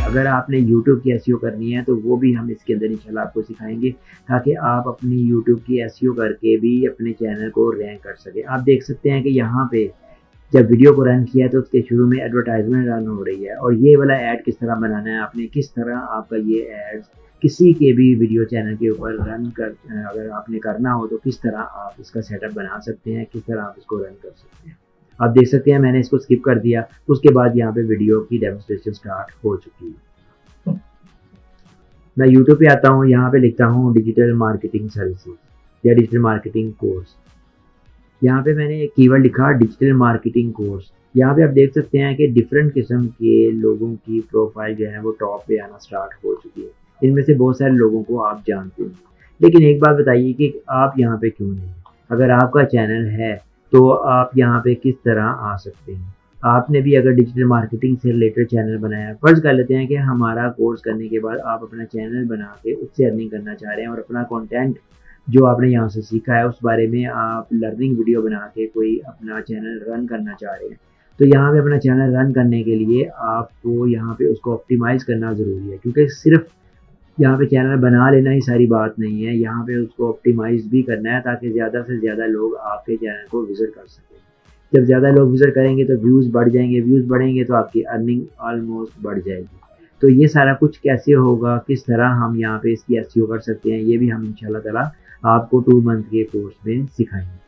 अगर आपने यूट्यूब की एसईओ करनी है तो वो भी हम इसके अंदर इंशाल्लाह आपको सिखाएंगे, ताकि आप अपनी यूट्यूब की एसईओ करके भी अपने चैनल को रैंक कर सकें। आप देख सकते हैं कि यहाँ पे जब वीडियो को रन किया तो उसके शुरू में एडवर्टाइजमेंट रन हो रही है, और ये वाला ऐड किस तरह बनाना है आपने, किस तरह आपका ये ऐड किसी के भी वीडियो चैनल के ऊपर रन कर, अगर आपने करना हो तो किस तरह आप इसका सेटअप बना सकते हैं, किस तरह आप इसको रन कर सकते हैं। आप देख सकते हैं मैंने इसको स्किप कर दिया, उसके बाद यहाँ पे वीडियो की डेमोस्ट्रेशन स्टार्ट हो चुकी है। मैं यूट्यूब पे आता हूँ, यहाँ पे लिखता हूँ डिजिटल मार्केटिंग सर्विसेज या डिजिटल मार्केटिंग कोर्स। यहाँ पे मैंने एक कीवर्ड लिखा डिजिटल मार्केटिंग कोर्स। यहाँ पे आप देख सकते हैं कि डिफरेंट किस्म के लोगों की प्रोफाइल जो है वो टॉप पे आना स्टार्ट हो चुकी है। इनमें से बहुत सारे लोगों को आप जानते हैं, लेकिन एक बात बताइए कि आप यहाँ पे क्यों नहीं? अगर आपका चैनल है तो आप यहाँ पे किस तरह आ सकते हैं? आपने भी अगर डिजिटल मार्केटिंग से रिलेटेड चैनल बनाया, फर्ज कर लेते हैं कि हमारा कोर्स करने के बाद आप अपना चैनल बना के उससे अर्निंग करना चाह रहे हैं, और अपना कंटेंट जो आपने यहाँ से सीखा है उस बारे में आप लर्निंग वीडियो बना के कोई अपना चैनल रन करना चाह रहे हैं। तो यहाँ पे अपना चैनल रन करने के लिए आपको यहाँ पे उसको ऑप्टिमाइज़ करना ज़रूरी है, क्योंकि सिर्फ यहाँ पे चैनल बना लेना ही सारी बात नहीं है, यहाँ पे उसको ऑप्टिमाइज़ भी करना है ताकि ज़्यादा से ज़्यादा लोग आपके चैनल को विज़िट कर सकें। जब ज़्यादा लोग विज़िट करेंगे तो व्यूज़ बढ़ जाएंगे, व्यूज़ बढ़ेंगे तो आपकी अर्निंग ऑलमोस्ट बढ़ जाएगी। तो ये सारा कुछ कैसे होगा, किस तरह हम यहाँ पे इसकी एसईओ कर सकते हैं, ये भी हम इंशाल्लाह ताला आपको 2 मंथ के कोर्स में सिखाएंगे।